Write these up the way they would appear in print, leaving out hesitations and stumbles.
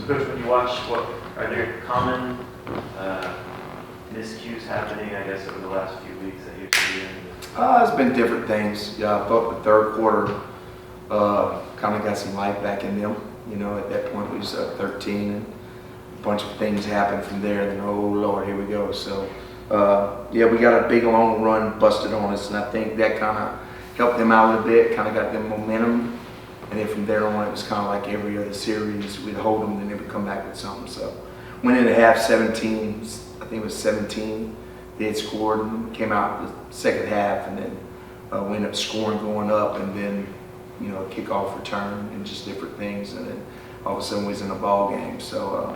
Coach, when you watch, are there common miscues happening, I guess, over the last few weeks that you've seen? It's been different things. Yeah, I thought the third quarter kind of got some life back in them. You know, at that point we was up 13, and a bunch of things happened from there. Then, oh Lord, here we go. So, yeah, we got a big long run busted on us, and I think that kind of helped them out a little bit. Kind of got them momentum, and then from there on, it was kind of like every other series. We'd hold them, and they would come back with something. So, went into half 17. I think it was 17. They had scored and came out the second half, and then we ended up scoring going up, and then, you know, kickoff return and just different things, and then all of a sudden we was in a ball game. So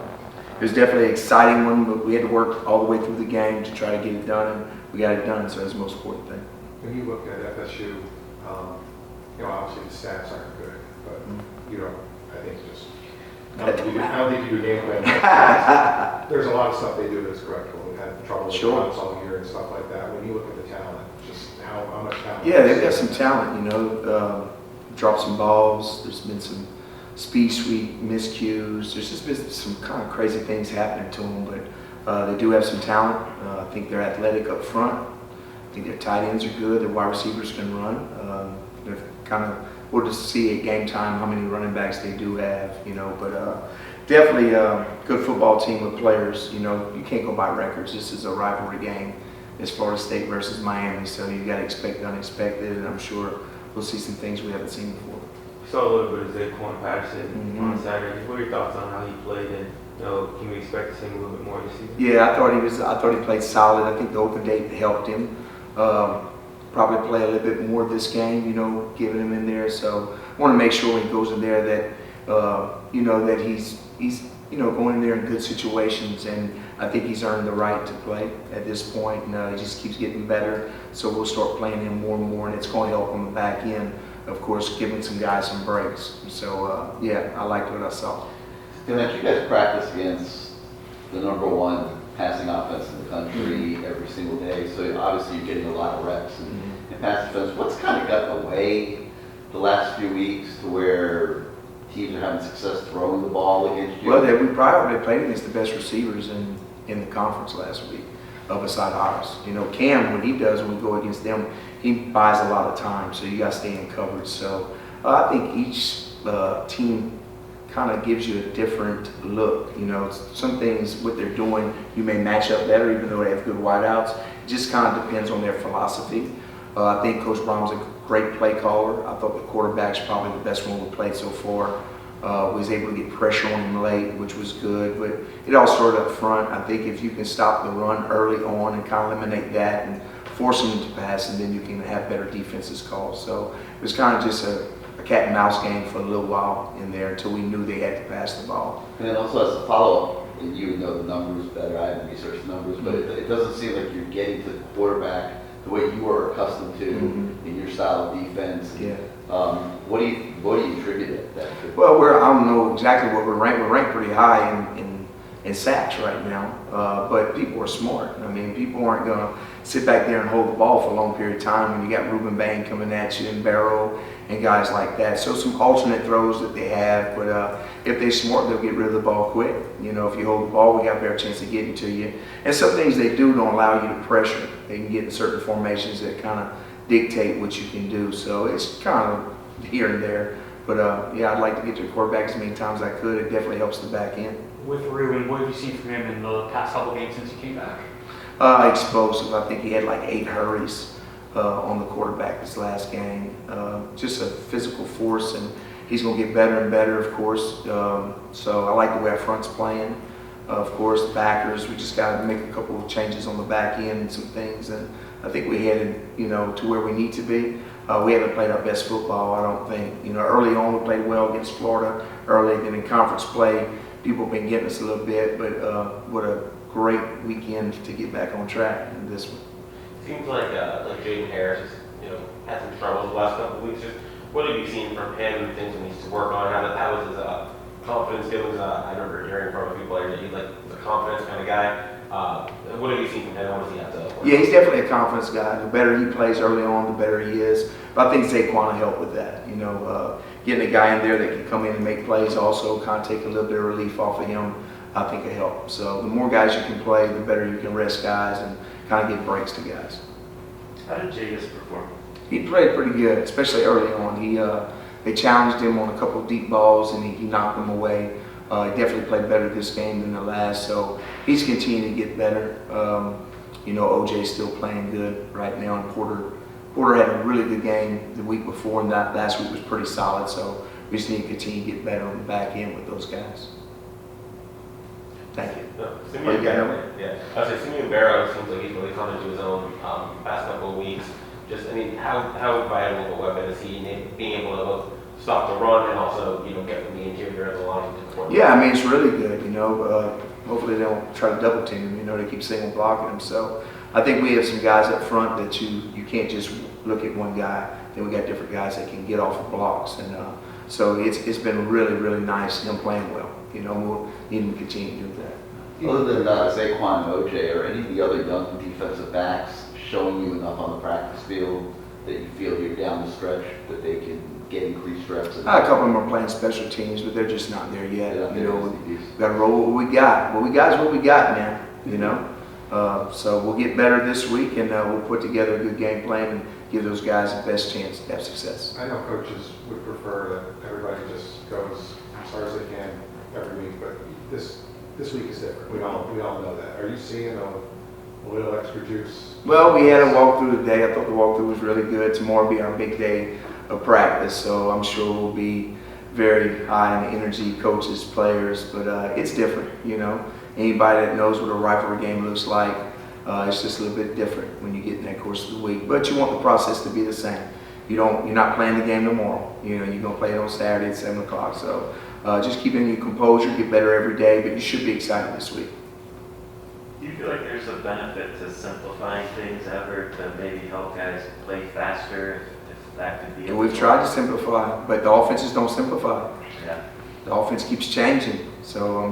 it was definitely an exciting one, but we had to work all the way through the game to try to get it done, and we got it done, so that's the most important thing. When you look at FSU, you know, obviously the stats aren't good, but you know, I think just I don't think you do game plan. There's a lot of stuff they do that's correctable. We've had trouble with runs all year and stuff like that. When you look at the talent, just how much talent? Yeah, they've got some talent, you know. Dropped some balls. There's been some speed sweep miscues. There's just been some kind of crazy things happening to them, but they do have some talent. I think they're athletic up front. I think their tight ends are good. Their wide receivers can run. They're kind of, we'll just see at game time how many running backs they do have, you know. But definitely a good football team with players. You know, you can't go by records. This is a rivalry game as Florida State versus Miami, so you got to expect the unexpected, and I'm sure we'll see some things we haven't seen before. Saw a little bit of Zaquan Patterson on Saturday. What are your thoughts on how he played, and you know, can we expect to see him a little bit more this season? Yeah, I thought he played solid. I think the open date helped him. Probably play a little bit more this game, you know, giving him in there. So I want to make sure when he goes in there that you know, that he's you know, going in there in good situations, and I think he's earned the right to play at this point, and he just keeps getting better. So we'll start playing him more and more, and it's going to help on the back end, of course, giving some guys some breaks. So yeah, I liked what I saw. Lance, you guys practice against the #1 passing offense in the country every single day, so obviously you're getting a lot of reps in pass defense. What's kind of gotten away the last few weeks to where teams are having success throwing the ball against you? Well, we probably played against the best receivers in the conference last week, beside ours. You know, Cam, when he does, when we go against them, he buys a lot of time, so you got to stay in coverage. So I think each team kind of gives you a different look. You know, some things, what they're doing, you may match up better, even though they have good wideouts. It just kind of depends on their philosophy. I think Coach Brown's a great play caller. I thought the quarterback's probably the best one we played so far. Was able to get pressure on him late, which was good, but it all started up front. I think if you can stop the run early on and kind of eliminate that and force them to pass, and then you can have better defenses called. So it was kind of just a cat and mouse game for a little while in there until we knew they had to pass the ball. And then also as a follow-up, and you know the numbers better, I haven't researched the numbers, but it doesn't seem like you're getting to the quarterback the way you were accustomed to in your style of defense. Yeah. What do you attribute that to? Well, I don't know exactly what we're ranked. We're ranked pretty high in sacks right now, but people are smart. I mean, people aren't going to sit back there and hold the ball for a long period of time when you got Ruben Bain coming at you and Barrow and guys like that. So some alternate throws that they have, but if they're smart, they'll get rid of the ball quick. You know, if you hold the ball, we got a better chance of getting to you. And some things they do don't allow you to pressure. They can get in certain formations that kind of dictate what you can do. So it's kind of here and there. But yeah, I'd like to get to the quarterback as many times as I could. It definitely helps the back end. With Ruben, what have you seen from him in the past couple games since he came back? Explosive. I think he had like 8 hurries on the quarterback this last game. Just a physical force, and he's going to get better and better, of course. So I like the way our front's playing. Of course, the backers, we just got to make a couple of changes on the back end and some things, and I think we headed, you know, to where we need to be. We haven't played our best football, I don't think. You know, early on we played well against Florida early, then in conference play, people have been getting us a little bit, but what a great weekend to get back on track in this one. Seems like Jaden Harris, you know, had some trouble the last couple of weeks. Just what have you seen from him and things he needs to work on? How was his confidence feelings? I remember hearing from a few players that he's like a confidence kind of guy. What have you seen from him? What does he have to work on? Yeah, he's definitely a confidence guy. The better he plays early on, the better he is. But I think Zaquan will help with that. You know, getting a guy in there that can come in and make plays also kind of take a little bit of relief off of him, I think will help. So the more guys you can play, the better you can rest guys and kind of give breaks to guys. How did Jagus perform? He played pretty good, especially early on. They challenged him on a couple of deep balls and he knocked them away. He definitely played better this game than the last, so he's continuing to get better. OJ's still playing good right now, and Porter had a really good game the week before, and that last week was pretty solid, so we just need to continue to get better on the back end with those guys. Thank you. No, Oh, Simeon you got Barrow, yeah. I was saying Simeon Barrow seems like he's really come into his own past couple of weeks. Just, how vital of a weapon is he in being able to both stop the run and also, get from the interior of the line to the quarterback? Yeah, I mean, it's really good, hopefully they don't try to double team him, they keep single blocking him. So I think we have some guys up front that you can't just look at one guy. Then we got different guys that can get off of blocks. And so it's been really, really nice, him playing well. We'll need him to continue to do that. Other than Saquon and OJ, are any of the other young defensive backs showing you enough on the practice field that you feel here down the stretch that they can get increased reps? A couple of them are playing special teams, but they're just not there yet. We Yeah, got to roll what we got. What we got is what we got now. So we'll get better this week, and we'll put together a good game plan and give those guys the best chance to have success. I know coaches would prefer that everybody just goes as hard as they can every week, but this week is different. We all know that. Are you seeing a little extra juice? Well, we had a walkthrough today. I thought the walkthrough was really good. Tomorrow will be our big day of practice, so I'm sure we'll be very high in energy, coaches, players, but it's different, Anybody that knows what a rivalry game looks like, it's just a little bit different when you get in that course of the week. But you want the process to be the same. You're not playing the game tomorrow. You're going to play it on Saturday at 7 o'clock. So just keeping your composure, get better every day, but you should be excited this week. Do you feel like there's a benefit to simplifying things ever to maybe help guys play faster, if that could be? And we've tried to simplify, but the offenses don't simplify. Yeah. The offense keeps changing. So,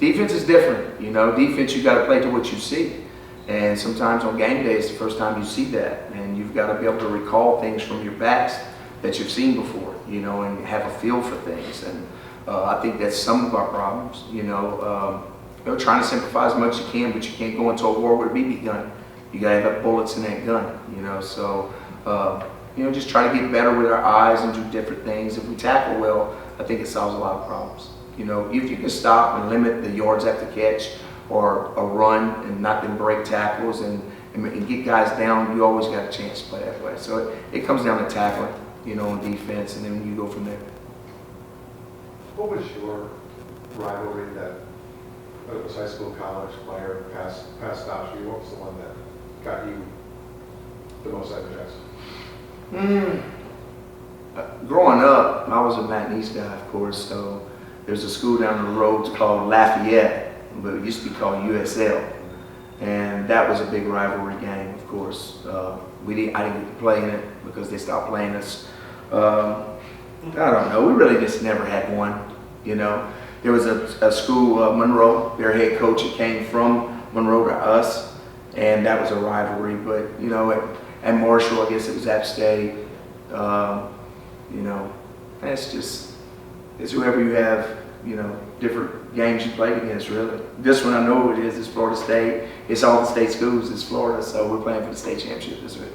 defense is different. Defense, you got to play to what you see. And sometimes on game day, it's the first time you see that. And you've got to be able to recall things from your backs that you've seen before, and have a feel for things. And I think that's some of our problems, trying to simplify as much as you can, but you can't go into a war with a BB gun. You got to have bullets in that gun, So, just try to get better with our eyes and do different things. If we tackle well, I think it solves a lot of problems. If you can stop and limit the yards after catch or a run and not then break tackles and get guys down, you always got a chance to play that way. So it comes down to tackling, on defense, and then you go from there. What was your rivalry that it was high school, college player, past stops you? What was the one that got you the most energized? Growing up, I was a Mountain East guy, of course, so there's a school down the road called Lafayette, but it used to be called USL. And that was a big rivalry game, of course. I didn't get to play in it because they stopped playing us. I don't know, we really just never had one, There was a school, Monroe, their head coach, it came from Monroe to us, and that was a rivalry. But, at Marshall, I guess it was App State. It's whoever you have, different games you played against, really. This one I know it is Florida State. It's all the state schools, it's Florida, so we're playing for the state championship this week.